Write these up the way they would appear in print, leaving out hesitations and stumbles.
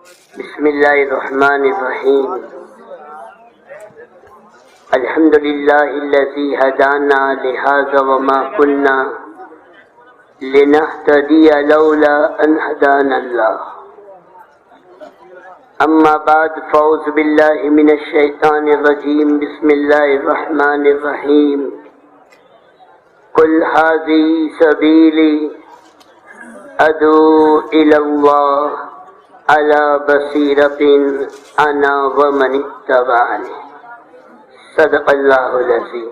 بسم اللہ الرحمن الرحیم الحمد للہ الذی ہدانا لہذا وما كنا لنہتدی لولا ان ہدانا اللہ اما بعد فاعوذ باللہ من الشیطان الرجیم بسم اللہ الرحمن الرحیم قل ھذہ سبیلی ادعو الی اللہ علی بصیرۃ انا ومن اتبعنی صدق اللہ العظیم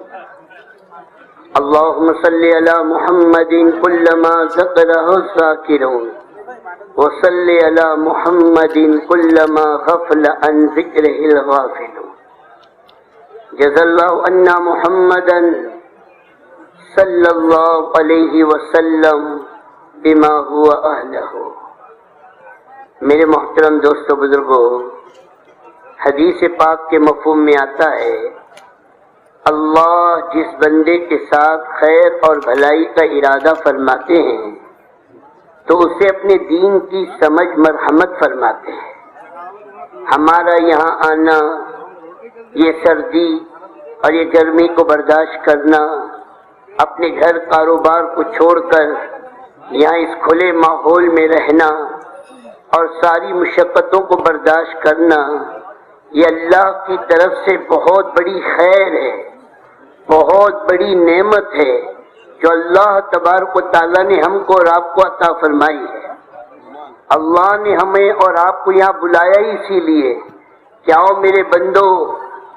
اللہم صلی علی محمد کلما ذکرہ الذاکرون وصلی علی محمد کلما غفل عن ذکرہ الغافلون جزا اللہ عنا محمدا صلی اللہ علیہ وسلم بما هو اہلہ۔ میرے محترم دوستو بزرگوں، حدیث پاک کے مفہوم میں آتا ہے اللہ جس بندے کے ساتھ خیر اور بھلائی کا ارادہ فرماتے ہیں تو اسے اپنے دین کی سمجھ مرحمت فرماتے ہیں۔ ہمارا یہاں آنا، یہ سردی اور یہ گرمی کو برداشت کرنا، اپنے گھر کاروبار کو چھوڑ کر یہاں اس کھلے ماحول میں رہنا اور ساری مشقتوں کو برداشت کرنا، یہ اللہ کی طرف سے بہت بڑی خیر ہے، بہت بڑی نعمت ہے جو اللہ تبارک و تعالیٰ نے ہم کو اور آپ کو عطا فرمائی ہے۔ اللہ نے ہمیں اور آپ کو یہاں بلایا ہی اسی لیے کہ آؤ میرے بندو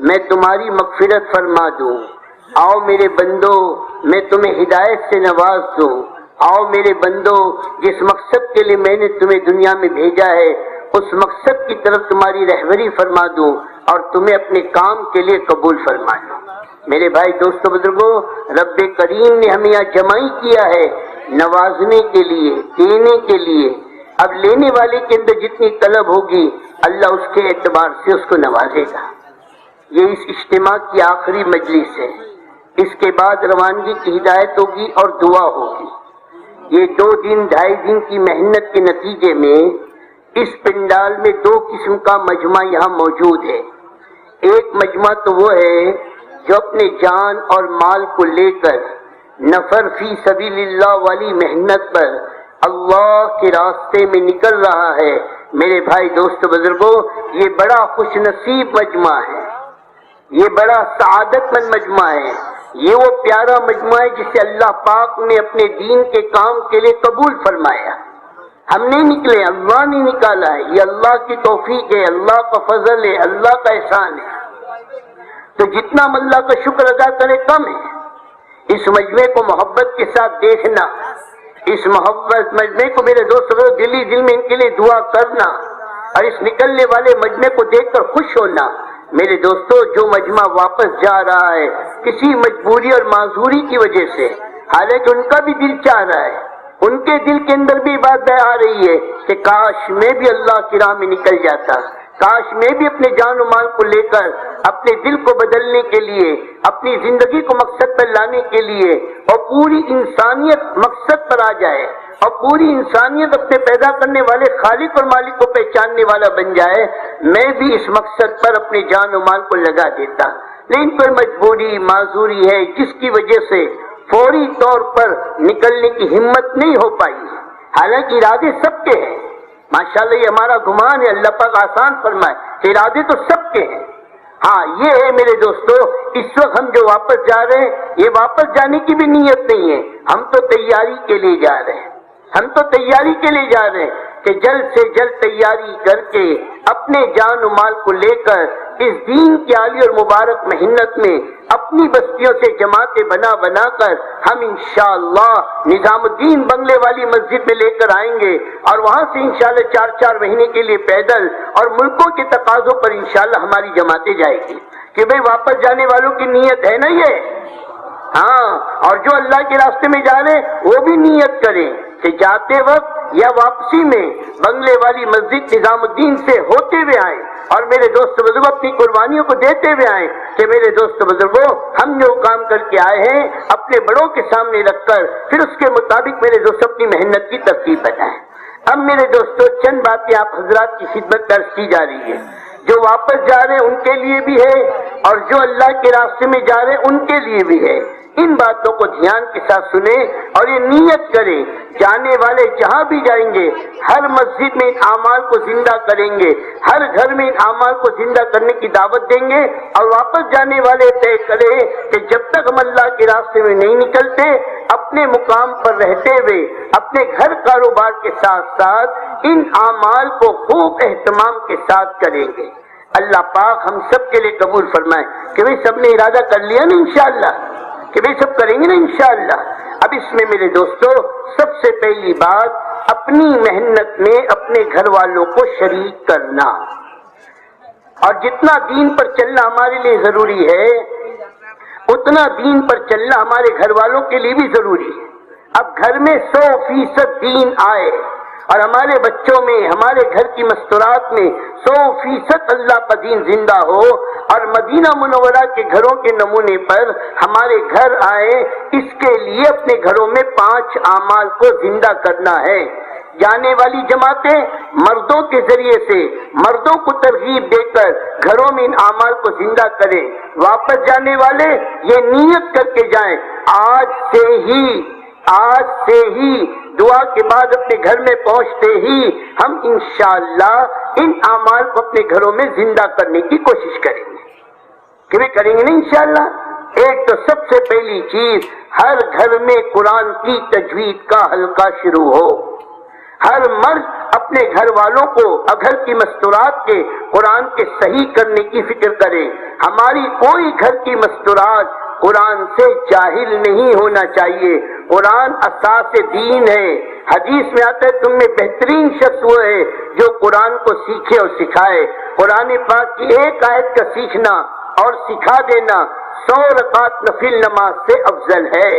میں تمہاری مغفرت فرما دوں، آؤ میرے بندو میں تمہیں ہدایت سے نواز دوں، آؤ میرے بندو جس مقصد کے لیے میں نے تمہیں دنیا میں بھیجا ہے اس مقصد کی طرف تمہاری رہبری فرما دوں اور تمہیں اپنے کام کے لیے قبول فرما لوں۔ میرے بھائی دوستو بزرگوں، رب کریم نے ہمیں یہاں جمع کیا ہے نوازنے کے لیے، دینے کے لیے۔ اب لینے والے کے اندر جتنی طلب ہوگی اللہ اس کے اعتبار سے اس کو نوازے گا۔ یہ اس اجتماع کی آخری مجلس ہے، اس کے بعد روانگی کی ہدایت ہوگی اور دعا ہوگی۔ یہ 2 دن 2.5 دن کی محنت کے نتیجے میں اس پنڈال میں 2 قسم کا مجمع یہاں موجود ہے۔ ایک مجمع تو وہ ہے جو اپنے جان اور مال کو لے کر نفر فی سبیل اللہ والی محنت پر اللہ کے راستے میں نکل رہا ہے۔ میرے بھائی دوست بزرگوں، یہ بڑا خوش نصیب مجمع ہے، یہ بڑا سعادت مند مجمع ہے، یہ وہ پیارا مجمع ہے جسے اللہ پاک نے اپنے دین کے کام کے لیے قبول فرمایا۔ ہم نہیں نکلے، اللہ نے نکالا ہے، یہ اللہ کی توفیق ہے، اللہ کا فضل ہے، اللہ کا احسان ہے۔ تو جتنا ہم اللہ کا شکر ادا کرے کم ہے۔ اس مجمع کو محبت کے ساتھ دیکھنا، اس محبت مجمع کو میرے دوستوں دلی دل میں ان کے لیے دعا کرنا اور اس نکلنے والے مجمع کو دیکھ کر خوش ہونا۔ میرے دوستو، جو مجمع واپس جا رہا ہے کسی مجبوری اور معذوری کی وجہ سے، حالانکہ ان کا بھی دل چاہ رہا ہے، ان کے دل کے اندر بھی بات آ رہی ہے کہ کاش میں بھی اللہ کی راہ میں نکل جاتا، کاش میں بھی اپنے جان و مال کو لے کر اپنے دل کو بدلنے کے لیے، اپنی زندگی کو مقصد پر لانے کے لیے اور پوری انسانیت مقصد پر آ جائے اور پوری انسانیت اپنے پیدا کرنے والے خالق اور مالک کو پہچاننے والا بن جائے، میں بھی اس مقصد پر اپنے جان و مال کو لگا دیتا۔ لیکن کوئی مجبوری معذوری ہے جس کی وجہ سے فوری طور پر نکلنے کی ہمت نہیں ہو پائی، حالانکہ ارادے سب کے ہیں۔ ماشاءاللہ یہ ہمارا گمان ہے، اللہ پاک آسان فرمائے کہ ارادے تو سب کے ہیں۔ ہاں یہ ہے میرے دوستو، اس وقت ہم جو واپس جا رہے ہیں یہ واپس جانے کی بھی نیت نہیں ہے، ہم تو تیاری کے لیے جا رہے ہیں، ہم تو تیاری کے لیے جا رہے ہیں کہ جلد سے جلد تیاری کر کے اپنے جان و مال کو لے کر اس دین کی عالی اور مبارک محنت میں اپنی بستیوں سے جماعتیں بنا بنا کر ہم انشاءاللہ نظام الدین بنگلے والی مسجد میں لے کر آئیں گے اور وہاں سے انشاءاللہ 4 مہینے کے لیے پیدل اور ملکوں کے تقاضوں پر انشاءاللہ ہماری جماعتیں جائے گی کہ بھئی واپس جانے والوں کی نیت ہے نا یہ؟ ہاں، اور جو اللہ کے راستے میں جا رہے وہ بھی نیت کریں کہ جاتے وقت یا واپسی میں بنگلے والی مسجد نظام الدین سے ہوتے ہوئے آئیں اور میرے دوست بزرگوں اپنی قربانیوں کو دیتے ہوئے آئیں کہ میرے دوست بزرگوں ہم جو کام کر کے آئے ہیں اپنے بڑوں کے سامنے رکھ کر پھر اس کے مطابق میرے دوست اپنی محنت کی ترتیب بتائیں۔ اب میرے دوستو چند باتیں آپ حضرات کی خدمت درج کی جا رہی ہے. جو واپس جا رہے ہیں ان کے لیے بھی ہے اور جو اللہ کے راستے میں جا رہے ہیں ان کے لیے بھی ہے. ان باتوں کو دھیان کے ساتھ سنیں اور یہ نیت کریں جانے والے جہاں بھی جائیں گے ہر مسجد میں ان اعمال کو زندہ کریں گے, ہر گھر میں ان اعمال کو زندہ کرنے کی دعوت دیں گے. اور واپس جانے والے طے کریں کہ جب تک ہم اللہ کے راستے میں نہیں نکلتے اپنے مقام پر رہتے ہوئے اپنے گھر کاروبار کے ساتھ ساتھ ان اعمال کو خوب اہتمام کے ساتھ کریں گے. اللہ پاک ہم سب کے لیے قبول فرمائے کہ بھئی سب نے ارادہ کر لیا نا انشاءاللہ, کہ بھئی سب کریں گے نا انشاءاللہ. اب اس میں میرے دوستو سب سے پہلی بات اپنی محنت میں اپنے گھر والوں کو شریک کرنا, اور جتنا دین پر چلنا ہمارے لیے ضروری ہے اتنا دین پر چلنا ہمارے گھر والوں کے لیے بھی ضروری ہے. اب گھر میں 100% دین آئے اور ہمارے بچوں میں ہمارے گھر کی مستورات میں 100% اللہ کا دین زندہ ہو اور مدینہ منورہ کے گھروں کے نمونے پر ہمارے گھر آئے, اس کے لیے اپنے گھروں میں 5 اعمال کو زندہ کرنا ہے. جانے والی جماعتیں مردوں کے ذریعے سے مردوں کو ترغیب دے کر گھروں میں ان اعمال کو زندہ کریں. واپس جانے والے یہ نیت کر کے جائیں آج سے ہی دعا کے بعد اپنے گھر میں پہنچتے ہی ہم انشاءاللہ ان اعمال کو اپنے گھروں میں زندہ کرنے کی کوشش کریں گے. کہ کریں گے نا انشاءاللہ. ایک تو سب سے پہلی چیز ہر گھر میں قرآن کی تجوید کا حلقہ شروع ہو. ہر مرد اپنے گھر والوں کو گھر کی مستورات کے قرآن کے صحیح کرنے کی فکر کرے. ہماری کوئی گھر کی مستورات قرآن سے جاہل نہیں ہونا چاہیے. قرآن اساس دین ہے. حدیث میں آتا ہے تم میں بہترین شخص وہ ہے جو قرآن کو سیکھے اور سکھائے. قرآن پاک کی ایک آیت کا سیکھنا اور سکھا دینا 100 رکعت نفل نماز سے افضل ہے.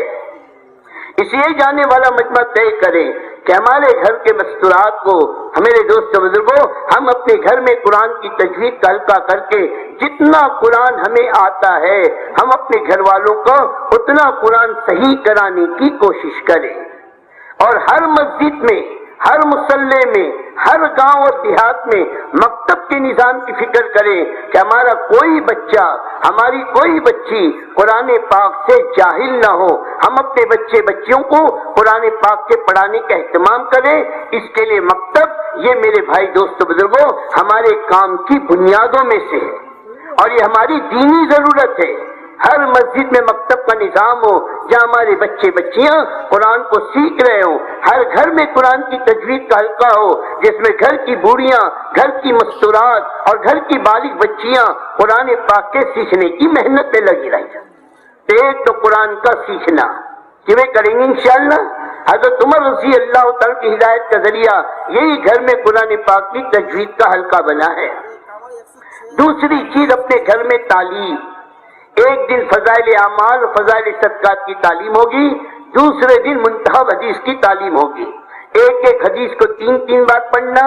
اس لیے جانے والا مجمع طے کرے کہ ہمارے گھر کے مستورات کو ہمارے دوست بزرگوں ہم اپنے گھر میں قرآن کی تجوید کا حلقہ کر کے جتنا قرآن ہمیں آتا ہے ہم اپنے گھر والوں کو اتنا قرآن صحیح کرانے کی کوشش کریں. اور ہر مسجد میں ہر مصلی میں ہر گاؤں اور دیہات میں مکتب کے نظام کی فکر کریں کہ ہمارا کوئی بچہ ہماری کوئی بچی قرآن پاک سے جاہل نہ ہو. ہم اپنے بچے بچیوں کو قرآن پاک کے پڑھانے کا اہتمام کریں. اس کے لیے مکتب یہ میرے بھائی دوستو بزرگوں ہمارے کام کی بنیادوں میں سے ہے اور یہ ہماری دینی ضرورت ہے. ہر مسجد میں مکتب کا نظام ہو جہاں ہمارے بچے بچیاں قرآن کو سیکھ رہے ہوں. ہر گھر میں قرآن کی تجوید کا حلقہ ہو جس میں گھر کی بوڑھیاں گھر کی مستورات اور گھر کی بالغ بچیاں قرآن پاک کے سیکھنے کی محنت میں لگی رہیں. ایک تو قرآن کا سیکھنا کہ کریں گے انشاءاللہ. حضرت عمر رضی اللہ تعالیٰ کی ہدایت کا ذریعہ یہی گھر میں قرآن پاک کی تجوید کا حلقہ بنا ہے. دوسری چیز اپنے گھر میں تعلیم. ایک دن فضائل اعمال اور فضائل صدقات کی تعلیم ہوگی, دوسرے دن منتخب حدیث کی تعلیم ہوگی. ایک ایک حدیث کو 3 بار پڑھنا,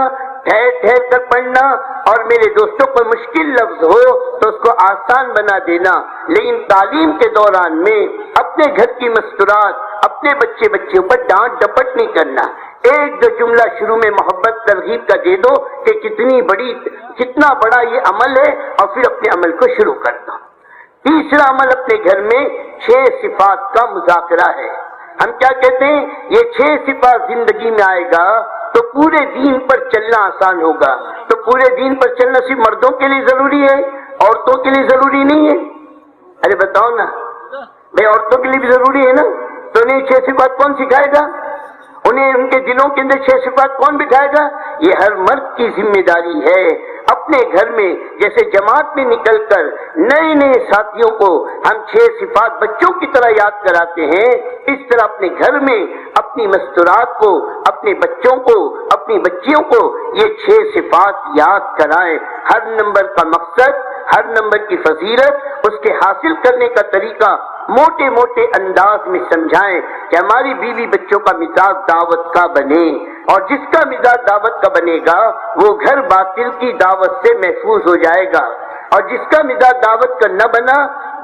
ٹھہر ٹھہر کر پڑھنا, اور میرے دوستوں کوئی مشکل لفظ ہو تو اس کو آسان بنا دینا. لیکن تعلیم کے دوران میں اپنے گھر کی مستورات اپنے بچے بچیوں پر ڈانٹ ڈپٹ نہیں کرنا. ایک دو جملہ شروع میں محبت ترغیب کا دے دو کہ کتنا بڑا یہ عمل ہے اور پھر اپنے عمل کو شروع کر دو. تیسرا عمل اپنے گھر میں 6 صفات کا مذاکرہ ہے. ہم کیا کہتے ہیں یہ 6 صفات زندگی میں آئے گا تو پورے دین پر چلنا آسان ہوگا. تو پورے دین پر چلنا صرف مردوں کے لیے ضروری ہے, عورتوں کے لیے ضروری نہیں ہے؟ ارے بتاؤ نا بھائی, عورتوں کے لیے بھی ضروری ہے نا. تو انہیں 6 صفات کون سکھائے گا؟ انہیں ان کے دلوں کے اندر 6 صفات کون بٹھائے گا؟ یہ ہر مرد کی ذمہ داری ہے. اپنے گھر میں جیسے جماعت میں نکل کر نئے ساتھیوں کو ہم 6 صفات بچوں کی طرح یاد کراتے ہیں, اس طرح اپنے گھر میں اپنی مستورات کو اپنے بچوں کو اپنی بچیوں کو یہ 6 صفات یاد کرائیں. ہر نمبر کا مقصد, ہر نمبر کی فضیلت, اس کے حاصل کرنے کا طریقہ موٹے موٹے انداز میں سمجھائیں کہ ہماری بیوی بچوں کا مزاج دعوت کا بنے, اور جس کا مزاج دعوت کا بنے گا وہ گھر باطل کی دعوت سے محفوظ ہو جائے گا, اور جس کا مزاج دعوت کا نہ بنا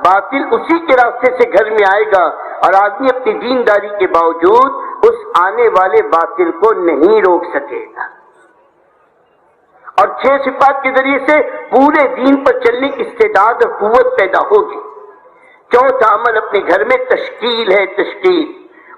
باطل اسی کے راستے سے گھر میں آئے گا, اور آدمی اپنی دینداری کے باوجود اس آنے والے باطل کو نہیں روک سکے گا، اور 6 صفات کے ذریعے سے پورے دین پر چلنے کی استعداد اور قوت پیدا ہوگی۔ چوتھا عمل اپنے گھر میں تشکیل ہے، تشکیل،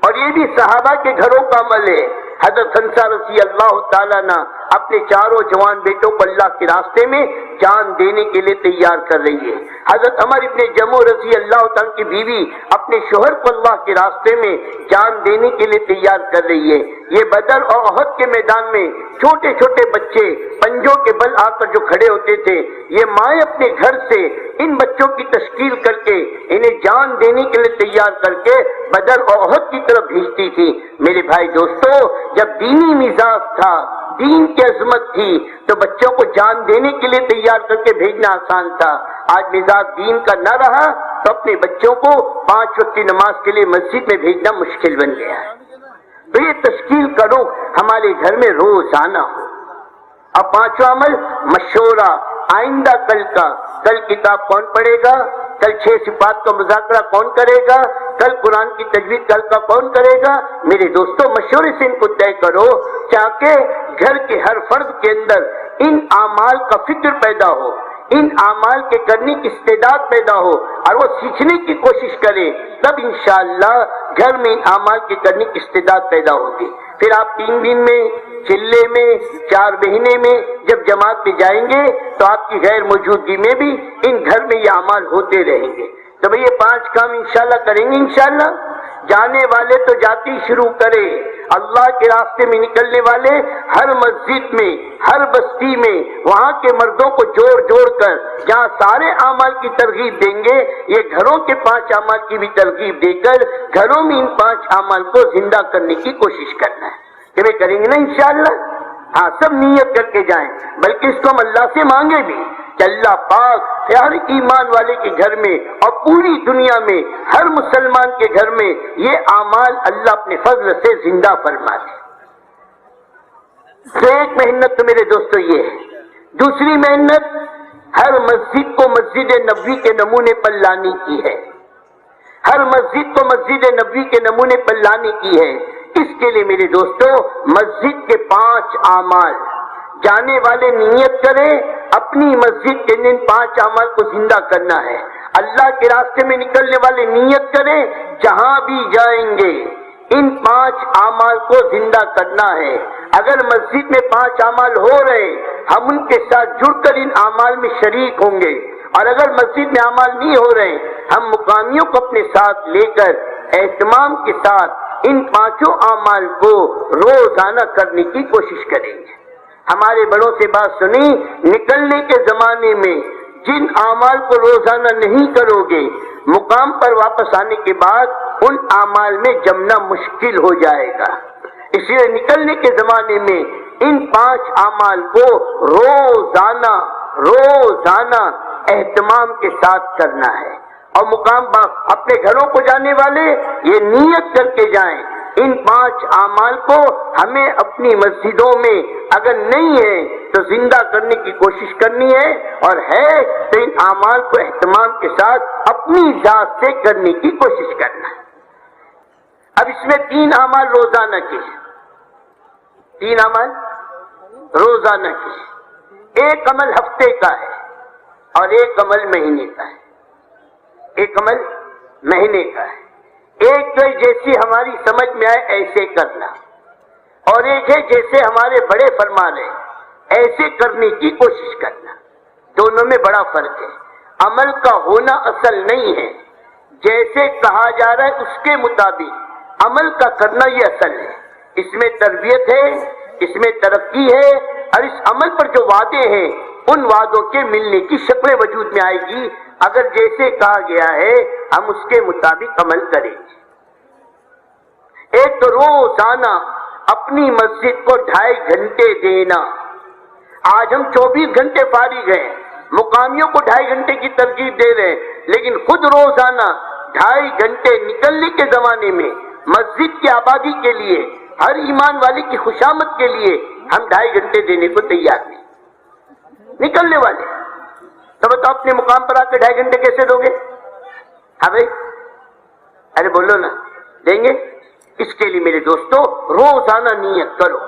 اور یہ بھی صحابہ کے گھروں کا عمل ہے۔ حضرت حنسہ رضی اللہ تعالیٰ نے اپنے چاروں جوان بیٹوں کو اللہ کے راستے میں جان دینے کے لیے تیار کر رہی ہے۔ حضرت عمر ابن جموع رضی اللہ تعالیٰ کی بیوی اپنے شوہر کو اللہ کے راستے میں جان دینے کے لیے تیار کر رہی ہے۔ یہ بدر اور احد کے میدان میں چھوٹے چھوٹے بچے پنجوں کے بل آ کر جو کھڑے ہوتے تھے، یہ مائیں اپنے گھر سے ان بچوں کی تشکیل کر کے انہیں جان دینے کے لیے تیار کر کے بدر اور احد کی طرف بھیجتی تھی۔ میرے بھائی دوستو، جب دینی مزاج تھا، دین کی عظمت تھی، تو بچوں کو جان دینے کے لیے تیار کر کے بھیجنا آسان تھا۔ آج مزاج دین کا نہ رہا تو اپنے بچوں کو 5 وقت کی نماز کے لیے مسجد میں بھیجنا مشکل بن گیا ہے۔ تو یہ تشکیل کرو ہمارے گھر میں روزانہ ہو۔ اب 5واں عمل مشورہ، آئندہ کل کا، کل کتاب کون پڑھے گا، کل 6 صفات کا مذاکرہ کون کرے گا، کل قرآن کی تجوید کل کا کون کرے گا۔ میرے دوستو، مشورے سے ان کو طے کرو تاکہ گھر کے ہر فرد کے اندر ان اعمال کا فکر پیدا ہو، ان اعمال کے کرنے کی استعداد پیدا ہو، اور وہ سیکھنے کی کوشش کرے، تب انشاءاللہ گھر میں ان اعمال کے کرنے کی استعداد پیدا ہوگی۔ پھر آپ 3 دن میں، چلے میں، 4 مہینے میں جب جماعت میں جائیں گے تو آپ کی غیر موجودگی میں بھی ان گھر میں یہ اعمال ہوتے رہیں گے۔ تو بھئی یہ 5 کام انشاءاللہ کریں گے انشاءاللہ۔ جانے والے تو جاتی شروع کرے، اللہ کے راستے میں نکلنے والے ہر مسجد میں، ہر بستی میں وہاں کے مردوں کو جوڑ جوڑ کر جہاں سارے اعمال کی ترغیب دیں گے، یہ گھروں کے 5 اعمال کی بھی ترغیب دے کر گھروں میں ان 5 اعمال کو زندہ کرنے کی کوشش کرنا ہے۔ کہ وہ کریں گے نا انشاءاللہ؟ ہاں، سب نیت کر کے جائیں، بلکہ اس کو ہم اللہ سے مانگے بھی کہ اللہ پاک ہر ایمان والے کے گھر میں اور پوری دنیا میں ہر مسلمان کے گھر میں یہ اعمال اللہ اپنے فضل سے زندہ فرما دے۔ تو ایک محنت تو میرے دوستو یہ ہے۔ دوسری محنت ہر مسجد کو مسجد نبوی کے نمونے پر لانے کی ہے، ہر مسجد کو مسجد نبوی کے نمونے پر لانے کی ہے۔ اس کے لیے میرے دوستو مسجد کے 5 اعمال جانے والے نیت کریں، اپنی مسجد کے ان 5 اعمال کو زندہ کرنا ہے۔ اللہ کے راستے میں نکلنے والے نیت کریں، جہاں بھی جائیں گے ان 5 اعمال کو زندہ کرنا ہے۔ اگر مسجد میں 5 اعمال ہو رہے، ہم ان کے ساتھ جڑ کر ان اعمال میں شریک ہوں گے، اور اگر مسجد میں اعمال نہیں ہو رہے، ہم مقامیوں کو اپنے ساتھ لے کر اہتمام کے ساتھ ان 5 اعمال کو روزانہ کرنے کی کوشش کریں گے۔ ہمارے بڑوں سے بات سنی، نکلنے کے زمانے میں جن اعمال کو روزانہ نہیں کرو گے، مقام پر واپس آنے کے بعد ان اعمال میں جمنا مشکل ہو جائے گا۔ اس لیے نکلنے کے زمانے میں ان 5 اعمال کو روزانہ اہتمام کے ساتھ کرنا ہے، اور مقام اپنے گھروں کو جانے والے یہ نیت کر کے جائیں، ان 5 اعمال کو ہمیں اپنی مسجدوں میں اگر نہیں ہے تو زندہ کرنے کی کوشش کرنی ہے، اور ہے تو ان اعمال کو اہتمام کے ساتھ اپنی ذات سے کرنے کی کوشش کرنا ہے۔ اب اس میں 3 اعمال روزانہ کے ہیں، 3 اعمال روزانہ کے ہیں۔ ایک عمل ہفتے کا ہے اور ایک عمل مہینے کا ہے، ایک عمل مہینے کا ہے۔ ایک تو جیسی ہماری سمجھ میں آئے ایسے کرنا، اور ایک ہے جیسے ہمارے بڑے فرما رہے ایسے کرنے کی کوشش کرنا۔ دونوں میں بڑا فرق ہے۔ عمل کا ہونا اصل نہیں ہے، جیسے کہا جا رہا ہے اس کے مطابق عمل کا کرنا یہ اصل ہے۔ اس میں تربیت ہے، اس میں ترقی ہے، اور اس عمل پر جو وعدے ہیں ان وعدوں کے ملنے کی شکل وجود میں آئے گی اگر جیسے کہا گیا ہے ہم اس کے مطابق عمل کریں گے۔ ایک تو روزانہ اپنی مسجد کو 2.5 گھنٹے دینا۔ آج ہم 24 گھنٹے فارغ ہیں، مقامیوں کو 2.5 گھنٹے کی ترغیب دے رہے ہیں، لیکن خود روزانہ 2.5 گھنٹے نکلنے کے زمانے میں مسجد کی آبادی کے لیے، ہر ایمان والی کی خوشامد کے لیے ہم 2.5 گھنٹے دینے کو تیار نہیں نکلنے والے۔ تو بتاؤ اپنے مقام پر آ کے 2.5 گھنٹے کیسے دو گے؟ ہاں بھائی، ارے بولو نا، دیں گے؟ اس کے لیے میرے دوستو روزانہ نیت کرو،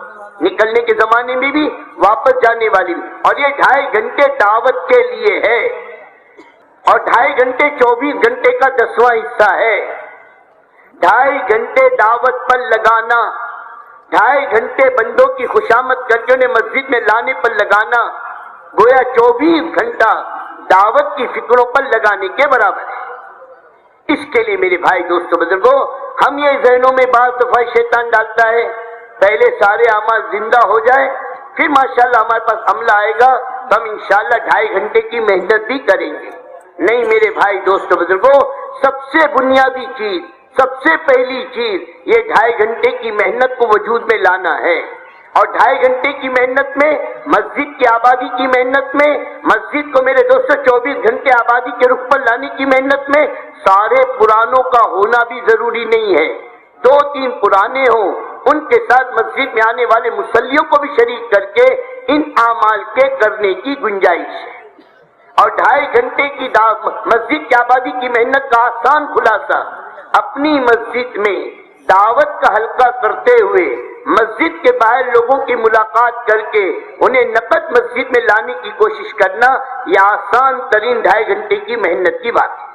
نکلنے کے زمانے میں بھی، واپس جانے والی بھی۔ اور یہ 2.5 گھنٹے دعوت کے لیے ہے، اور 2.5 گھنٹے 24 گھنٹے کا 10واں حصہ ہے۔ 2.5 گھنٹے دعوت پر لگانا، 2.5 گھنٹے بندوں کی خوشامد کر کے انہیں مسجد میں لانے پر لگانا، گویا 24 گھنٹہ دعوت کی فکروں پر لگانے کے برابر ہے۔ اس کے لیے میرے بھائی دوستو بزرگوں، ہم یہ ذہنوں میں بعض دفعہ شیطان ڈالتا ہے پہلے سارے اعمال زندہ ہو جائے، پھر ماشاءاللہ ہمارے پاس عملہ آئے گا تو ہم انشاءاللہ 2.5 گھنٹے کی محنت بھی کریں گے۔ نہیں میرے بھائی دوستو بزرگوں، سب سے بنیادی چیز، سب سے پہلی چیز یہ 2.5 گھنٹے کی محنت کو وجود میں لانا ہے۔ اور 2.5 گھنٹے کی محنت میں، مسجد کی آبادی کی محنت میں، مسجد کو میرے دوستو 24 گھنٹے آبادی کے رخ پر لانے کی محنت میں سارے پرانوں کا ہونا بھی ضروری نہیں ہے۔ 2-3 پرانے ہوں، ان کے ساتھ مسجد میں آنے والے مصلیوں کو بھی شریک کر کے ان اعمال کے کرنے کی گنجائش ہے۔ اور 2.5 گھنٹے کی مسجد کی آبادی کی محنت کا آسان خلاصہ، اپنی مسجد میں دعوت کا حلقہ کرتے ہوئے مسجد کے باہر لوگوں کی ملاقات کر کے انہیں نقد مسجد میں لانے کی کوشش کرنا، یہ آسان ترین 2.5 گھنٹے کی محنت کی بات ہے۔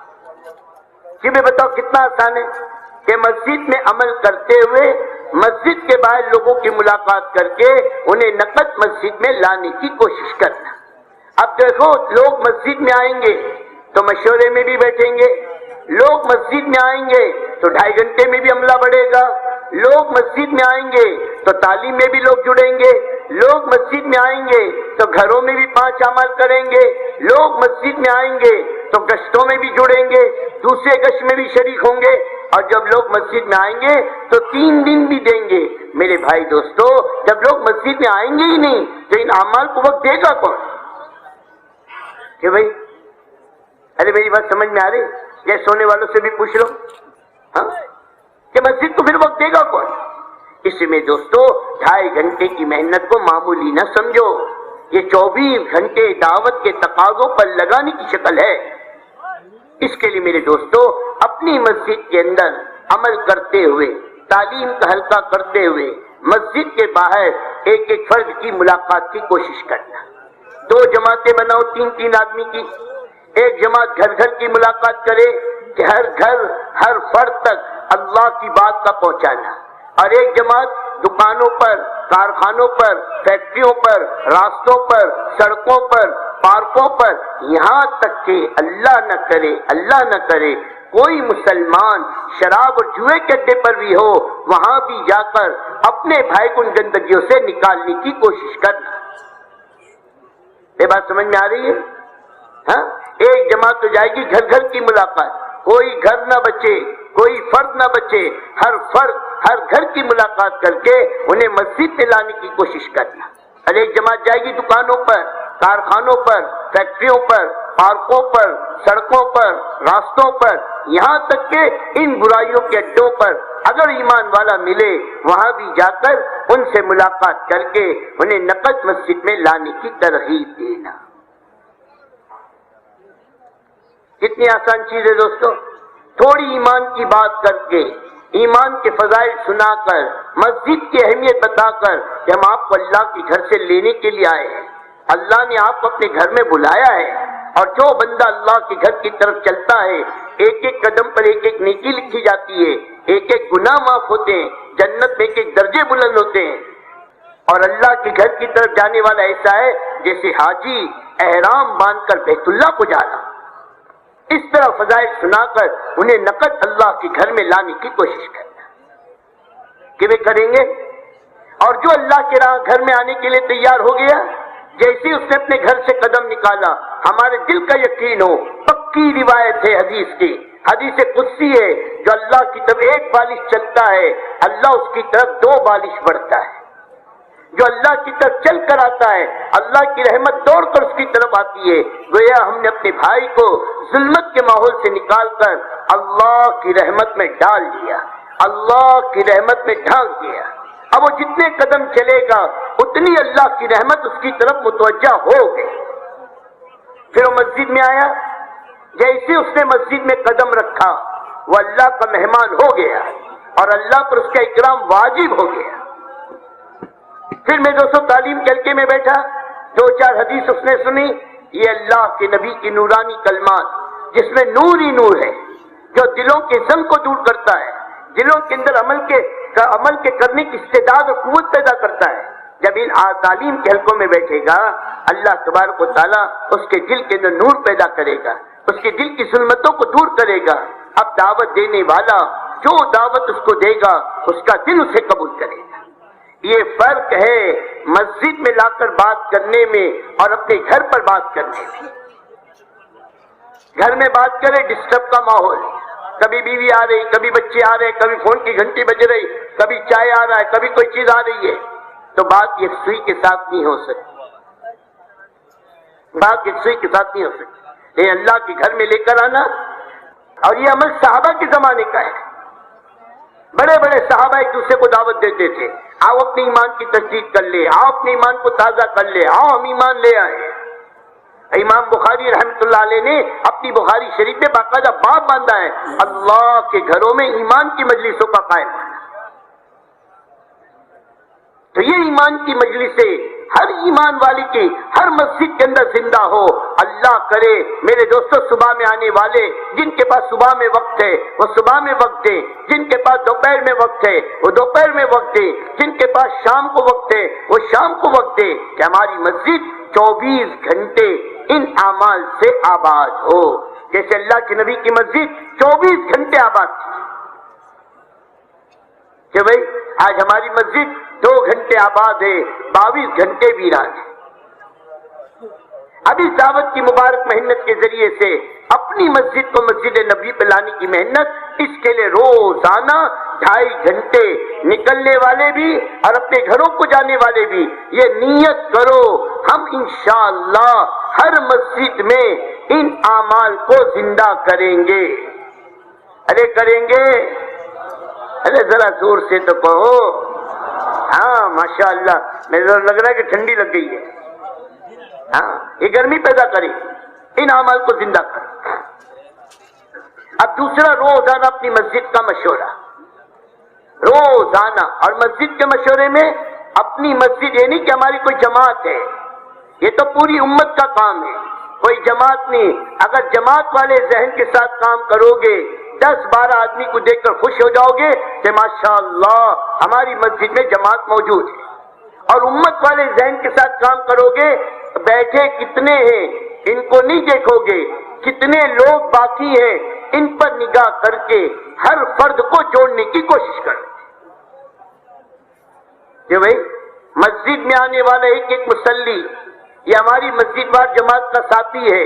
کہ میں بتاؤ کتنا آسان ہے کہ مسجد میں عمل کرتے ہوئے مسجد کے باہر لوگوں کی ملاقات کر کے انہیں نقد مسجد میں لانے کی کوشش کرنا۔ اب دیکھو، لوگ مسجد میں آئیں گے تو مشورے میں بھی بیٹھیں گے، لوگ مسجد میں آئیں گے تو 2.5 گھنٹے میں بھی عملہ بڑھے گا، لوگ مسجد میں آئیں گے تو تعلیم میں بھی لوگ جڑیں گے، لوگ مسجد میں آئیں گے تو گھروں میں بھی 5 اعمال کریں گے، لوگ مسجد میں آئیں گے تو گشتوں میں بھی جڑیں گے، دوسرے گشت میں بھی شریک ہوں گے، اور جب لوگ مسجد میں آئیں گے تو 3 دن بھی دیں گے۔ میرے بھائی دوستو، جب لوگ مسجد میں آئیں گے ہی نہیں تو ان اعمال کو وقت دے گا کون؟ کہ بھائی، ارے میری بات سمجھ میں آ رہی؟ یہ سونے والوں سے بھی پوچھ لو، ہاں، کہ مسجد کو پھر وقت دے گا کون؟ اس میں دوستو 2.5 گھنٹے کی محنت کو معمولی نہ سمجھو، یہ 24 گھنٹے دعوت کے تقاضوں پر لگانے کی شکل ہے۔ اس کے لیے میرے دوستو، اپنی مسجد کے اندر عمل کرتے ہوئے، تعلیم کا حلقہ کرتے ہوئے، مسجد کے باہر ایک ایک فرد کی ملاقات کی کوشش کرنا۔ 2 جماعتیں بناؤ 3-3 آدمی کی، ایک جماعت گھر گھر کی ملاقات کرے کہ ہر گھر، ہر فرد تک اللہ کی بات کا پہنچانا، اور ایک جماعت دکانوں پر، کارخانوں پر، فیکٹریوں پر، راستوں پر، سڑکوں پر، پارکوں پر، یہاں تک کہ اللہ نہ کرے، اللہ نہ کرے کوئی مسلمان شراب اور جوئے کے اڈے پر بھی ہو، وہاں بھی جا کر اپنے بھائی کو ان گندگیوں سے نکالنے کی کوشش کرنا۔ یہ بات سمجھ میں آ رہی ہے؟ ہاں، ایک جماعت تو جائے گی گھر گھر کی ملاقات، کوئی گھر نہ بچے، کوئی فرد نہ بچے، ہر فرد ہر گھر کی ملاقات کر کے انہیں مسجد میں لانے کی کوشش کرنا۔ اور ایک جماعت جائے گی دکانوں پر، کارخانوں پر، فیکٹریوں پر، پارکوں پر، سڑکوں پر، راستوں پر، یہاں تک کہ ان برائیوں کے اڈوں پر اگر ایمان والا ملے وہاں بھی جا کر ان سے ملاقات کر کے انہیں نقد مسجد میں لانے کی ترغیب دینا۔ کتنی آسان چیز ہے دوستو، تھوڑی ایمان کی بات کر کے، ایمان کے فضائل سنا کر، مسجد کی اہمیت بتا کر کہ ہم آپ کو اللہ کے گھر سے لینے کے لیے آئے ہیں، اللہ نے آپ کو اپنے گھر میں بلایا ہے، اور جو بندہ اللہ کے گھر کی طرف چلتا ہے ایک ایک قدم پر ایک ایک نیکی لکھی جاتی ہے، ایک ایک گناہ معاف ہوتے ہیں، جنت میں ایک ایک درجے بلند ہوتے ہیں، اور اللہ کے گھر کی طرف جانے والا ایسا ہے جیسے حاجی احرام باندھ کر بیت اللہ کو جانا۔ اس طرح فضائل سنا کر انہیں نقد اللہ کے گھر میں لانے کی کوشش کرنا۔ کہ وہ کریں گے، اور جو اللہ کے راہ گھر میں آنے کے لیے تیار ہو گیا، جیسے اس نے اپنے گھر سے قدم نکالا، ہمارے دل کا یقین ہو، پکی روایت ہے حدیث کی، حدیث قدسی ہے، جو اللہ کی طرف 1 بالش چلتا ہے اللہ اس کی طرف 2 بالش بڑھتا ہے، جو اللہ کی طرف چل کر آتا ہے اللہ کی رحمت دوڑ کر اس کی طرف آتی ہے۔ گویا ہم نے اپنے بھائی کو ظلمت کے ماحول سے نکال کر اللہ کی رحمت میں ڈال دیا، اللہ کی رحمت میں ڈھانک دیا۔ اب وہ جتنے قدم چلے گا اتنی اللہ کی رحمت اس کی طرف متوجہ ہو گئی۔ پھر وہ مسجد میں آیا، جیسے اس نے مسجد میں قدم رکھا وہ اللہ کا مہمان ہو گیا، اور اللہ پر اس کا اکرام واجب ہو گیا۔ پھر میں دوستوں تعلیم کے حلقے میں بیٹھا، 2-4 حدیث اس نے سنی، یہ اللہ کے نبی کی نورانی کلمات جس میں نور ہی نور ہے، جو دلوں کے زن کو دور کرتا ہے، دلوں کے اندر عمل کے کرنے کی استعداد اور قوت پیدا کرتا ہے۔ جب ان تعلیم کے حلقوں میں بیٹھے گا، اللہ تبارک و تعالیٰ اس کے دل کے اندر نور پیدا کرے گا، اس کے دل کی ظلمتوں کو دور کرے گا۔ اب دعوت دینے والا جو دعوت اس کو دے گا، اس کا دل اسے قبول کرے گا۔ یہ فرق ہے مسجد میں لا کر بات کرنے میں اور اپنے گھر پر بات کرنے میں۔ گھر میں بات کرے ڈسٹرب کا ماحول، کبھی بیوی آ رہی، کبھی بچے آ رہے، کبھی فون کی گھنٹی بج رہی، کبھی چائے آ رہا ہے، کبھی کوئی چیز آ رہی ہے، تو بات یکسوئی کے ساتھ نہیں ہو سکتی، بات یکسوئی کے ساتھ نہیں ہو سکتی۔ لیکن اللہ کے گھر میں لے کر آنا، اور یہ عمل صحابہ کے زمانے کا ہے۔ بڑے بڑے صحابہ ایک دوسرے کو دعوت دیتے تھے، آؤ اپنے ایمان کی تجدید کر لے، آؤ اپنے ایمان کو تازہ کر لے، آؤ ہم ایمان لے آئے۔ امام بخاری رحمۃ اللہ علیہ نے اپنی بخاری شریف میں باقاعدہ باب باندھا ہے، اللہ کے گھروں میں ایمان کی مجلسوں کا قائم ہے۔ تو یہ ایمان کی مجلسیں ہر ایمان والی کی ہر مسجد کے اندر زندہ ہو۔ اللہ کرے میرے دوستوں صبح میں آنے والے جن کے پاس صبح میں وقت ہے وہ صبح میں وقت دیں، جن کے پاس دوپہر میں وقت ہے وہ دوپہر میں وقت دیں، جن کے پاس شام کو وقت ہے وہ شام کو وقت دیں، کہ ہماری مسجد 24 گھنٹے ان اعمال سے آباد ہو، جیسے اللہ کے نبی کی مسجد 24 گھنٹے آباد تھی۔ کہ بھئی آج ہماری مسجد 2 گھنٹے آباد ہے، 22 گھنٹے ویران ہے۔ اب اس دعوت کی مبارک محنت کے ذریعے سے اپنی مسجد کو مسجد نبی پہ لانے کی محنت، اس کے لیے روزانہ 2.5 گھنٹے نکلنے والے بھی اور اپنے گھروں کو جانے والے بھی یہ نیت کرو، ہم انشاءاللہ ہر مسجد میں ان اعمال کو زندہ کریں گے۔ ارے کریں گے؟ ارے ذرا زور سے تو کہو۔ ہاں ماشاءاللہ، میرے لگ رہا ہے کہ ٹھنڈی لگ گئی ہے۔ ہاں یہ گرمی پیدا کرے، ان اعمال کو زندہ کرے۔ اب دوسرا، روزانہ اپنی مسجد کا مشورہ، روزانہ۔ اور مسجد کے مشورے میں اپنی مسجد، یہ نہیں کہ ہماری کوئی جماعت ہے، یہ تو پوری امت کا کام ہے، کوئی جماعت نہیں۔ اگر جماعت والے ذہن کے ساتھ کام کرو گے، 10-12 آدمی کو دیکھ کر خوش ہو جاؤ گے کہ ماشاءاللہ ہماری مسجد میں جماعت موجود ہے۔ اور امت والے ذہن کے ساتھ کام کرو گے، بیٹھے کتنے ہیں ان کو نہیں دیکھو گے، کتنے لوگ باقی ہیں ان پر نگاہ کر کے ہر فرد کو جوڑنے کی کوشش کرو کہ بھئی مسجد میں آنے والا ایک ایک مصلی یہ ہماری مسجد وار جماعت کا ساتھی ہے،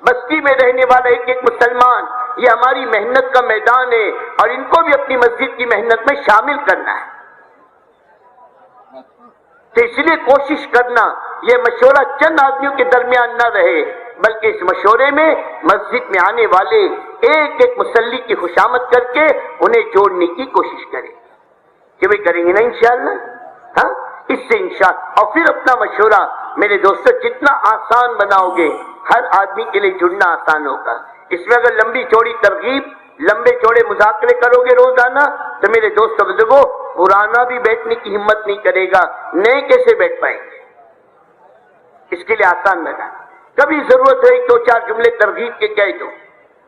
بستی میں رہنے والا ایک ایک مسلمان یہ ہماری محنت کا میدان ہے، اور ان کو بھی اپنی مسجد کی محنت میں شامل کرنا ہے۔ تو اس لیے کوشش کرنا یہ مشورہ چند آدمیوں کے درمیان نہ رہے، بلکہ اس مشورے میں مسجد میں آنے والے ایک ایک مصلی کی خوشامد کر کے انہیں جوڑنے کی کوشش کریں کہ بھئی کریں گے نا انشاءاللہ۔ ہاں اس سے انشاءاللہ، اور پھر اپنا مشورہ میرے دوستو جتنا آسان بناؤ گے ہر آدمی کے لیے جڑنا آسان ہوگا۔ اس میں اگر لمبی چوڑی ترغیب، لمبے چوڑے مذاکرے کرو گے روزانہ تو میرے دوست بزرگوں پرانا بھی بیٹھنے کی ہمت نہیں کرے گا، نئے کیسے بیٹھ پائیں گے؟ اس کے لیے آسان بنا، کبھی ضرورت ہے 2-4 جملے ترغیب کے کہہ دو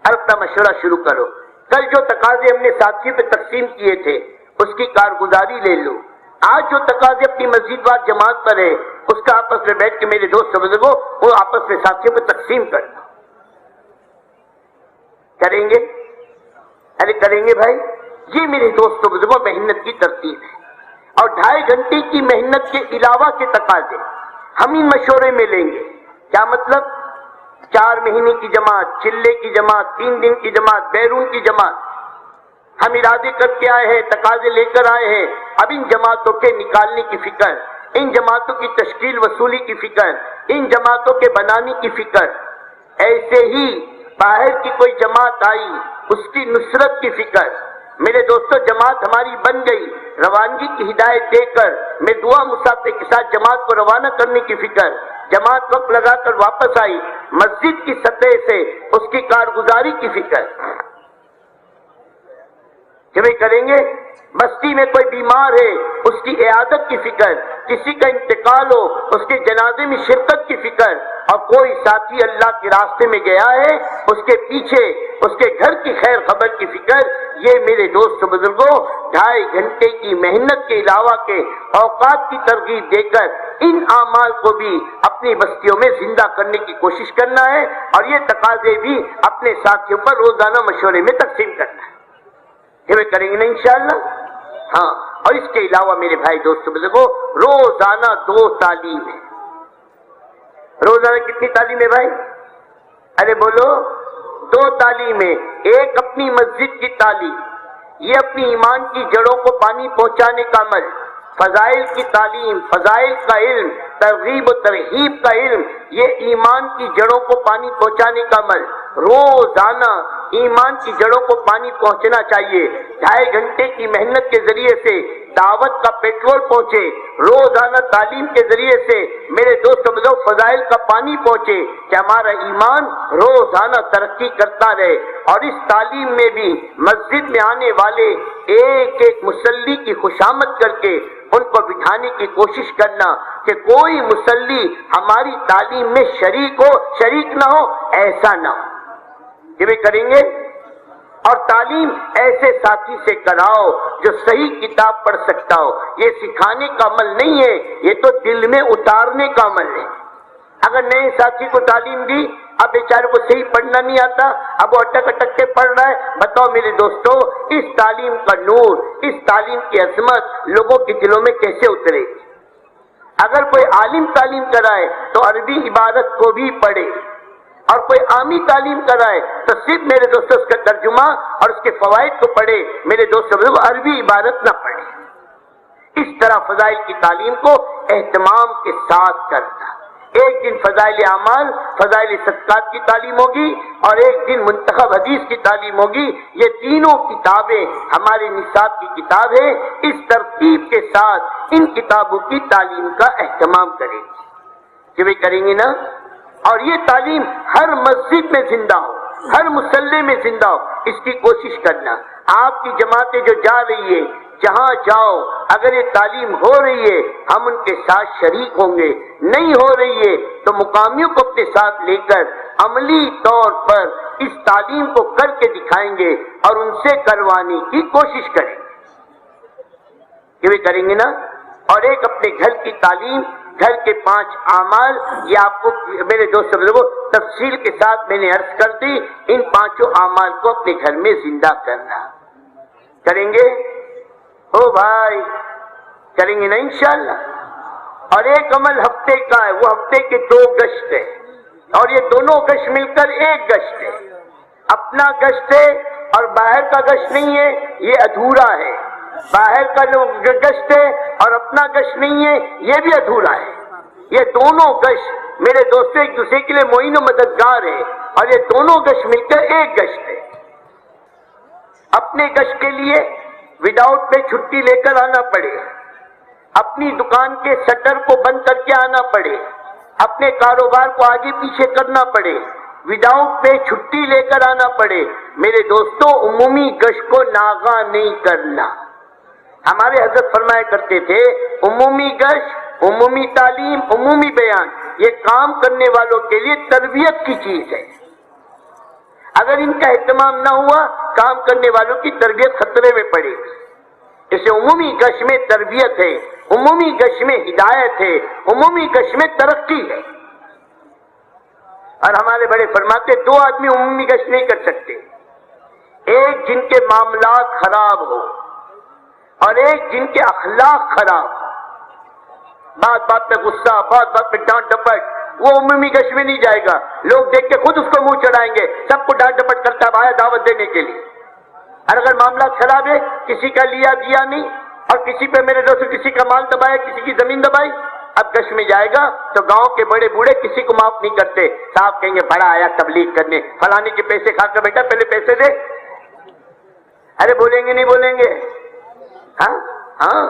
اور اپنا مشورہ شروع کرو۔ کل جو تقاضے ہم نے ساتھیوں پہ تقسیم کیے تھے اس کی کارگزاری لے لو۔ آج جو تقاضے اپنی مسجد وار جماعت پر ہے اس کا آپس میں بیٹھ کے میرے دوست بزرگوں وہ آپس میں ساتھیوں پہ تقسیم کر دو۔ کریں گے؟ ارے کریں گے بھائی؟ یہ میرے دوست بزرگوں محنت کی ترتیب ہے، اور 2.5 گھنٹے کی محنت کے علاوہ کے تقاضے ہم ان مشورے میں لیں گے۔ کیا مطلب؟ 4 مہینے کی جماعت، چلے کی جماعت، 3 دن کی جماعت، بیرون کی جماعت، ہم ارادے کر کے آئے ہیں، تقاضے لے کر آئے ہیں۔ اب ان جماعتوں کے نکالنے کی فکر، ان جماعتوں کی تشکیل وصولی کی فکر، ان جماعتوں کے بنانے کی فکر، ایسے ہی باہر کی کوئی جماعت آئی اس کی نصرت کی فکر۔ میرے دوستو جماعت ہماری بن گئی، روانگی کی ہدایت دے کر میں دعا مسافے کے ساتھ جماعت کو روانہ کرنے کی فکر، جماعت وقت لگا کر واپس آئی، مسجد کی سطح سے اس کی کارگزاری کی فکر کہ بھئی کریں گے؟ بستی میں کوئی بیمار ہے اس کی عیادت کی فکر، کسی کا انتقال ہو اس کے جنازے میں شرکت کی فکر، اور کوئی ساتھی اللہ کے راستے میں گیا ہے اس کے پیچھے اس کے گھر کی خیر خبر کی فکر، یہ میرے دوست بزرگوں 2.5 گھنٹے کی محنت کے علاوہ کے اوقات کی ترغیب دے کر ان اعمال کو بھی اپنی بستیوں میں زندہ کرنے کی کوشش کرنا ہے، اور یہ تقاضے بھی اپنے ساتھیوں پر روزانہ مشورے میں تقسیم کرنا ہے۔ یہ کریں گے نا انشاءاللہ؟ ہاں، اور اس کے علاوہ میرے بھائی دوستو بزرگوں روزانہ 2 تعلیم ہے۔ روزانہ کتنی تعلیم ہے بھائی؟ ارے بولو، 2 تعلیم ہے۔ ایک اپنی مسجد کی تعلیم، یہ اپنی ایمان کی جڑوں کو پانی پہنچانے کا عمل، فضائل کی تعلیم، فضائل کا علم، ترغیب و ترہیب کا علم، یہ ایمان کی جڑوں کو پانی پہنچانے کا عمل۔ روزانہ ایمان کی جڑوں کو پانی پہنچنا چاہیے، 2.5 گھنٹے کی محنت کے ذریعے سے دعوت کا پیٹرول پہنچے، روزانہ تعلیم کے ذریعے سے میرے دوستوں فضائل کا پانی پہنچے کہ ہمارا ایمان روزانہ ترقی کرتا رہے۔ اور اس تعلیم میں بھی مسجد میں آنے والے ایک ایک مصلی کی خوشامد کر کے ان کو بٹھانے کی کوشش کرنا کہ کوئی مصلی ہماری تعلیم میں شریک نہ ہو، ایسا نہ ہو۔ یہ بھی کریں گے؟ اور تعلیم ایسے ساتھی سے کراؤ جو صحیح کتاب پڑھ سکتا ہو۔ یہ سکھانے کا عمل نہیں ہے، یہ تو دل میں اتارنے کا عمل ہے۔ اگر نئے ساتھی کو تعلیم دی، اب بیچارے کو صحیح پڑھنا نہیں آتا، اب وہ اٹک اٹک کے پڑھ رہا ہے، بتاؤ میرے دوستو اس تعلیم کا نور، اس تعلیم کی عظمت لوگوں کے دلوں میں کیسے اترے گی؟ اگر کوئی عالم تعلیم کرائے تو عربی عبارت کو بھی پڑھے، اور کوئی عامی تعلیم کرائے تو صرف میرے دوستوں اس کا ترجمہ اور اس کے فوائد کو پڑھے، میرے دوستوں عربی عبارت نہ پڑھے۔ اس طرح فضائل کی تعلیم کو اہتمام کے ساتھ کرنا۔ ایک دن فضائل اعمال، فضائل صدقات کی تعلیم ہوگی، اور ایک دن منتخب حدیث کی تعلیم ہوگی۔ یہ تینوں کتابیں ہمارے نصاب کی کتاب ہے، اس ترتیب کے ساتھ ان کتابوں کی تعلیم کا اہتمام کریں گے۔ کہ بھی کریں گے نا؟ اور یہ تعلیم ہر مسجد میں زندہ ہو، ہر مصلی میں زندہ ہو، اس کی کوشش کرنا۔ آپ کی جماعتیں جو جا رہی ہے، جہاں جاؤ اگر یہ تعلیم ہو رہی ہے ہم ان کے ساتھ شریک ہوں گے، نہیں ہو رہی ہے تو مقامیوں کو اپنے ساتھ لے کر عملی طور پر اس تعلیم کو کر کے دکھائیں گے اور ان سے کروانے کی کوشش کریں گے۔ یہ بھی کریں گے نا؟ اور ایک اپنے گھر کی تعلیم، گھر کے 5 اعمال، یہ آپ کو میرے دوست بزرگوں تفصیل کے ساتھ میں نے عرض کر دی۔ ان 5 اعمال کو اپنے گھر میں زندہ کرنا کریں گے؟ او بھائی کریں گے نا انشاءاللہ؟ اور ایک عمل ہفتے کا ہے، وہ ہفتے کے 2 گشت ہے، اور یہ دونوں گشت مل کر ایک گشت ہے۔ اپنا گشت ہے اور باہر کا گشت نہیں ہے، یہ ادھورا ہے۔ باہر کا گشت ہے اور اپنا گشت نہیں ہے، یہ بھی ادھورا ہے۔ یہ دونوں گشت میرے دوستوں ایک دوسرے کے لیے معین و مددگار ہے، اور یہ دونوں گشت مل کر ایک گشت ہے۔ اپنے گشت کے لیے وداؤٹ پہ چھٹی لے کر آنا پڑے، اپنی دکان کے شٹر کو بند کر کے آنا پڑے، اپنے کاروبار کو آگے پیچھے کرنا پڑے، وداؤٹ پہ چھٹی لے کر آنا پڑے۔ میرے دوستوں عمومی گشت کو ناغہ نہیں کرنا۔ ہمارے حضرت فرمایا کرتے تھے عمومی گشت، عمومی تعلیم، عمومی بیان یہ کام کرنے والوں کے لیے تربیت کی چیز ہے۔ اگر ان کا اہتمام نہ ہوا کام کرنے والوں کی تربیت خطرے میں پڑے گی۔ اسے عمومی گشت میں تربیت ہے، عمومی گشت میں ہدایت ہے، عمومی گشت میں ترقی ہے۔ اور ہمارے بڑے فرماتے 2 آدمی عمومی گشت نہیں کر سکتے، ایک جن کے معاملات خراب ہو اور ایک جن کے اخلاق خراب، بات بات پہ غصہ، بات بات پہ ڈانٹ ڈپٹ، وہ عمومی گشت میں نہیں جائے گا۔ لوگ دیکھ کے خود اس کو منہ چڑھائیں گے، سب کو ڈانٹ ڈپٹ کرتا ہے آیا دعوت دینے کے لیے۔ اور اگر معاملات خراب ہے، کسی کا لیا دیا نہیں، اور کسی پہ میرے دوست کسی کا مال دبایا، کسی کی زمین دبائی، اب گشت میں جائے گا تو گاؤں کے بڑے بوڑھے کسی کو معاف نہیں کرتے۔ صاحب کہیں گے بڑا آیا تبلیغ کرنے، فلانے کے پیسے کھا کر بیٹا پہلے پیسے دے۔ ارے بولیں گے نہیں بولیں گے؟ ہاں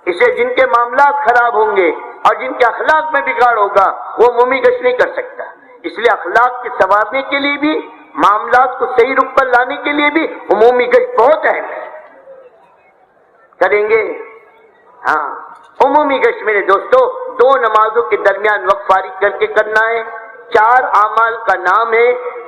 اسے جن کے معاملات خراب ہوں گے اور جن کے اخلاق میں بگاڑ ہوگا وہ عمومی گشت نہیں کر سکتا۔ اس لیے اخلاق کے سنوارنے کے لیے بھی، معاملات کو صحیح رخ پر لانے کے لیے بھی عمومی گشت بہت اہم ہے۔ کریں گے؟ ہاں، عمومی گشت میرے دوستو 2 نمازوں کے درمیان وقت فارغ کر کے کرنا ہے۔ 4 اعمال کا نام ہے،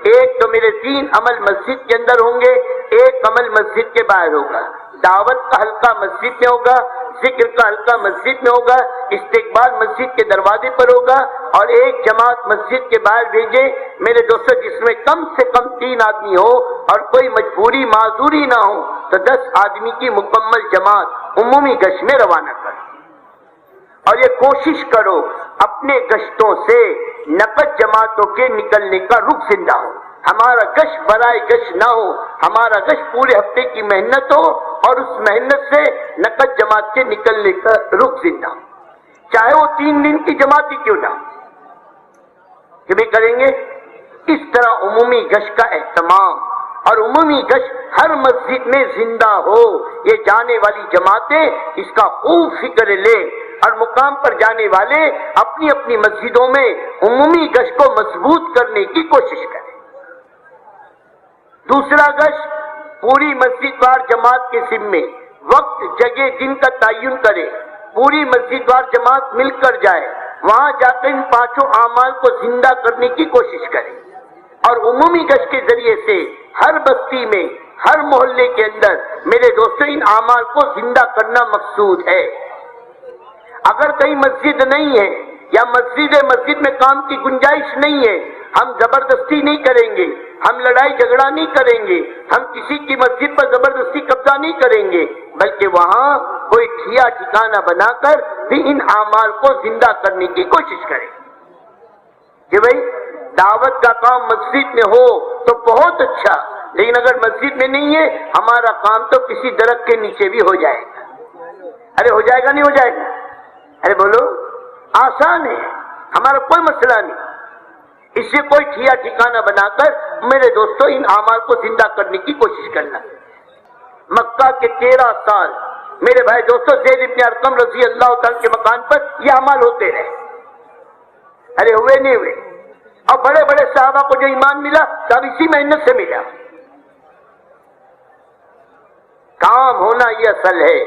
ایک تو میرے 3 عمل مسجد کے اندر ہوں گے، ایک عمل مسجد کے باہر ہوگا۔ دعوت کا حلقہ مسجد میں ہوگا، ذکر کا حلقہ مسجد میں ہوگا، استقبال مسجد کے دروازے پر ہوگا، اور ایک جماعت مسجد کے باہر بھیجے میرے دوستو جس میں کم سے کم 3 آدمی ہو اور کوئی مجبوری معذوری نہ ہو تو 10 آدمی کی مکمل جماعت عمومی گشت میں روانہ کرو۔ اور یہ کوشش کرو اپنے گشتوں سے نقد جماعتوں کے نکلنے کا رخ زندہ ہو، ہمارا گشت برائے گشت نہ ہو، ہمارا گشت پورے ہفتے کی محنت ہو اور اس محنت سے نقد جماعت کے نکلنے کا رخ زندہ ہو، چاہے وہ 3 دن کی جماعت ہی کیوں نہ ہو، کہ بھی کریں گے۔ اس طرح عمومی گشت کا اہتمام اور عمومی گشت ہر مسجد میں زندہ ہو، یہ جانے والی جماعتیں اس کا خوب فکر لے اور مقام پر جانے والے اپنی اپنی مسجدوں میں عمومی گشت کو مضبوط کرنے کی کوشش کریں۔ دوسرا گشت پوری مسجد وار جماعت کے ذمے وقت جگہ دن کا تعین کرے، پوری مسجد وار جماعت مل کر جائے، وہاں جا کر ان 5 اعمال کو زندہ کرنے کی کوشش کرے، اور عمومی گشت کے ذریعے سے ہر بستی میں ہر محلے کے اندر میرے دوستو ان اعمال کو زندہ کرنا مقصود ہے۔ اگر کہیں مسجد نہیں ہے یا مسجد میں کام کی گنجائش نہیں ہے، ہم زبردستی نہیں کریں گے، ہم لڑائی جھگڑا نہیں کریں گے، ہم کسی کی مسجد پر زبردستی قبضہ نہیں کریں گے، بلکہ وہاں کوئی ٹھیا ٹھکانہ بنا کر بھی ان اعمال کو زندہ کرنے کی کوشش کریں کہ بھئی دعوت کا کام مسجد میں ہو تو بہت اچھا، لیکن اگر مسجد میں نہیں ہے ہمارا کام تو کسی درخت کے نیچے بھی ہو جائے گا۔ ارے ہو جائے گا نہیں ہو جائے گا؟ ارے بولو، آسان ہے، ہمارا کوئی مسئلہ نہیں، اس سے کوئی ٹھیا ٹھکانہ بنا کر میرے دوستو ان اعمال کو زندہ کرنے کی کوشش کرنا۔ مکہ کے 13 سال میرے بھائی دوستو زید ابن ارقم رضی اللہ تعالیٰ کے مکان پر یہ اعمال ہوتے رہے، ارے ہوئے نہیں ہوئے، اور بڑے بڑے صحابہ کو جو ایمان ملا سب اسی محنت سے ملا۔ کام ہونا یہ اصل ہے۔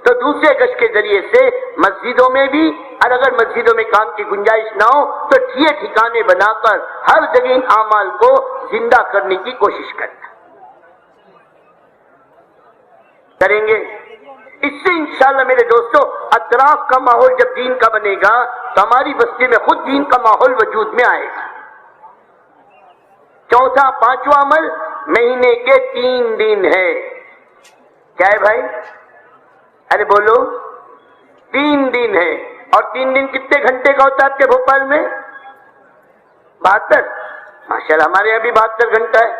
تو دوسرے گشت کے ذریعے سے مسجدوں میں بھی، اور اگر مسجدوں میں کام کی گنجائش نہ ہو تو ٹھیے ٹھکانے بنا کر ہر جگہ ان اعمال کو زندہ کرنے کی کوشش کریں گے۔ اس سے انشاءاللہ میرے دوستو اطراف کا ماحول جب دین کا بنے گا تو ہماری بستی میں خود دین کا ماحول وجود میں آئے گا۔ چوتھا 5واں عمل مہینے کے 3 دن ہے، کیا ہے بھائی؟ ارے بولو، 3 دن ہے، اور 3 دن کتنے گھنٹے کا ہوتا ہے آپ کے بھوپال میں؟ 72، ماشاءاللہ ہمارے یہاں بھی 72 گھنٹہ ہے،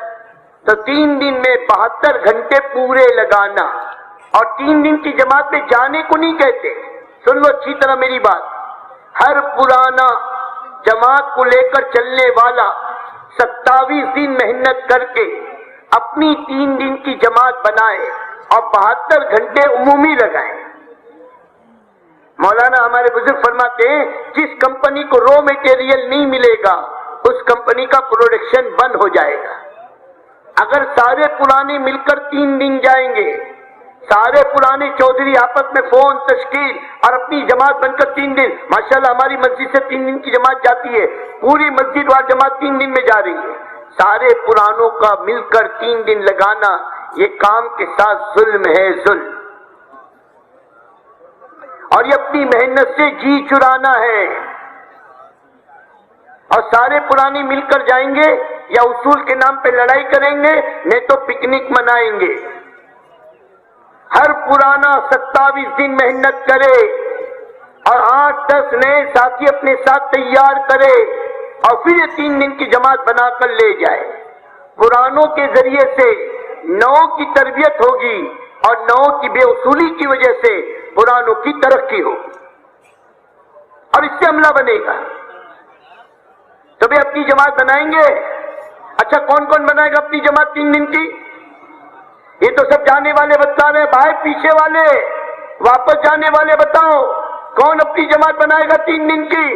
تو 3 دن میں 72 گھنٹے پورے لگانا، اور 3 دن کی جماعت میں جانے کو نہیں کہتے، سن لو اچھی طرح میری بات، ہر پرانا جماعت کو لے کر چلنے والا 27 دن محنت کر کے اپنی 3 دن کی جماعت بنائے اور 72 گھنٹے عمومی لگائیں۔ مولانا ہمارے بزرگ فرماتے ہیں جس کمپنی کو رو میٹیریل نہیں ملے گا اس کمپنی کا پروڈکشن بند ہو جائے گا۔ اگر سارے پرانے مل کر 3 دن جائیں گے، سارے پرانے چودھری آپس میں فون تشکیل اور اپنی جماعت بن کر 3 دن، ماشاءاللہ ہماری مسجد سے 3 دن کی جماعت جاتی ہے، پوری مسجد وار جماعت 3 دن میں جا رہی ہے، سارے پرانوں کا مل کر 3 دن لگانا یہ کام کے ساتھ ظلم ہے، ظلم، اور یہ اپنی محنت سے جی چرانا ہے۔ اور سارے پرانے مل کر جائیں گے یا اصول کے نام پہ لڑائی کریں گے، نہیں تو پکنک منائیں گے۔ ہر پرانا 27 دن محنت کرے اور 8-10 نئے ساتھی اپنے ساتھ تیار کرے اور پھر یہ 3 دن کی جماعت بنا کر لے جائے۔ پرانوں کے ذریعے سے نو کی تربیت ہوگی اور نو کی بے اصولی کی وجہ سے پرانوں کی ترقی ہوگی اور اس سے عملہ بنے گا۔ تو بھی اپنی جماعت بنائیں گے؟ اچھا کون کون بنائے گا اپنی جماعت 3 دن کی؟ یہ تو سب جانے والے بتا رہے ہیں بھائی، پیچھے والے واپس جانے والے بتاؤ کون اپنی جماعت بنائے گا 3 دن کی؟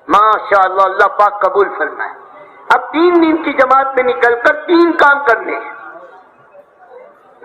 ماشاءاللہ اللہ پاک قبول فرمائے۔ اب 3 دن کی جماعت میں نکل کر 3 کام کرنے ہیں،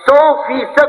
100%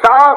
7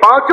5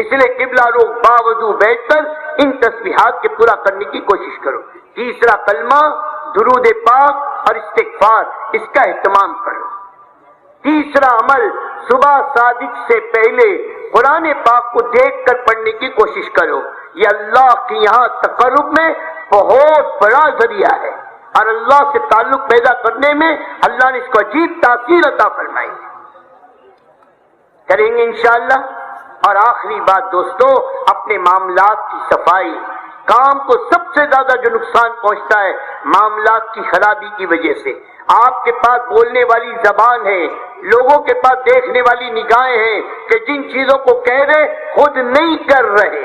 اس لیے قبلہ رخ باوضو بیٹھ کر ان تسبیحات کے پورا کرنے کی کوشش کرو۔ تیسرا کلمہ درود پاک اور استغفار، اس کا اہتمام کرو۔ تیسرا عمل صبح صادق سے پہلے قرآن پاک کو دیکھ کر پڑھنے کی کوشش کرو۔ یہ اللہ کے یہاں تقرب میں بہت بڑا ذریعہ ہے، اور اللہ سے تعلق پیدا کرنے میں اللہ نے اس کو عجیب تاثیر عطا فرمائی ہے۔ کریں گے انشاءاللہ۔ اور آخری بات دوستو، اپنے معاملات کی صفائی۔ کام کو سب سے زیادہ جو نقصان پہنچتا ہے معاملات کی خرابی کی وجہ سے۔ آپ کے پاس بولنے والی زبان ہے، لوگوں کے پاس دیکھنے والی نگاہیں ہیں کہ جن چیزوں کو کہہ رہے خود نہیں کر رہے۔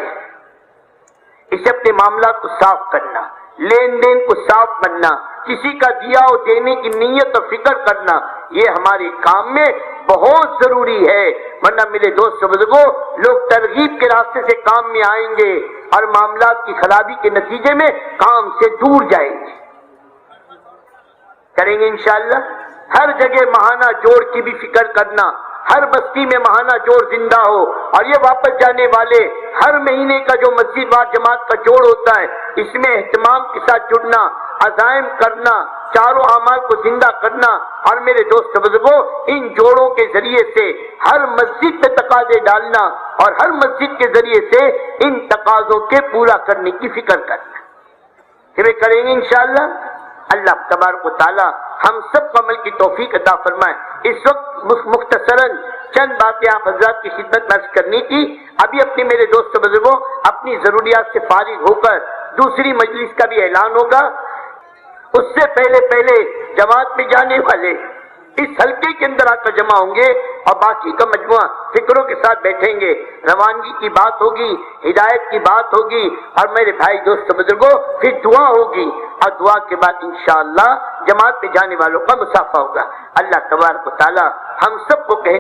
اسے اپنے معاملات کو صاف کرنا، لین دین کو صاف کرنا، کسی کا دیا اور دینے کی نیت اور فکر کرنا، یہ ہمارے کام میں بہت ضروری ہے۔ ورنہ میرے دوست بزرگوں، لوگ ترغیب کے راستے سے کام میں آئیں گے اور معاملات کی خرابی کے نتیجے میں کام سے دور جائیں گے۔ کریں گے انشاءاللہ۔ ہر جگہ ماہانہ جوڑ کی بھی فکر کرنا، ہر بستی میں ماہانہ جوڑ زندہ ہو، اور یہ واپس جانے والے ہر مہینے کا جو مسجد وار جماعت کا جوڑ ہوتا ہے، اس میں اہتمام کے ساتھ جڑنا، عزائم کرنا، چاروں اعمال کو زندہ کرنا۔ اور میرے دوست بزرگوں، ان جوڑوں کے ذریعے سے ہر مسجد میں تقاضے ڈالنا، اور ہر مسجد کے ذریعے سے ان تقاضوں کے پورا کرنے کی فکر کرنا۔ پھر کریں گے انشاءاللہ۔ اللہ تبارک و تعالی ہم سب کو عمل کی توفیق عطا فرمائے۔ اس وقت مختصراً چند باتیں آپ حضرات کی خدمت میں عرض کرنی تھی۔ ابھی اپنے میرے دوست بزرگوں، اپنی ضروریات سے فارغ ہو کر دوسری مجلس کا بھی اعلان ہوگا۔ اس سے پہلے جماعت میں جانے والے اس حلقے کے اندر آ کر جمع ہوں گے، اور باقی کا مجموعہ فکروں کے ساتھ بیٹھیں گے۔ روانگی کی بات ہوگی، ہدایت کی بات ہوگی، اور میرے بھائی دوست بزرگوں پھر دعا ہوگی، اور دعا کے بعد انشاءاللہ جماعت میں جانے والوں کا مصافحہ ہوگا۔ اللہ تبارک و تعالی ہم سب کو کہے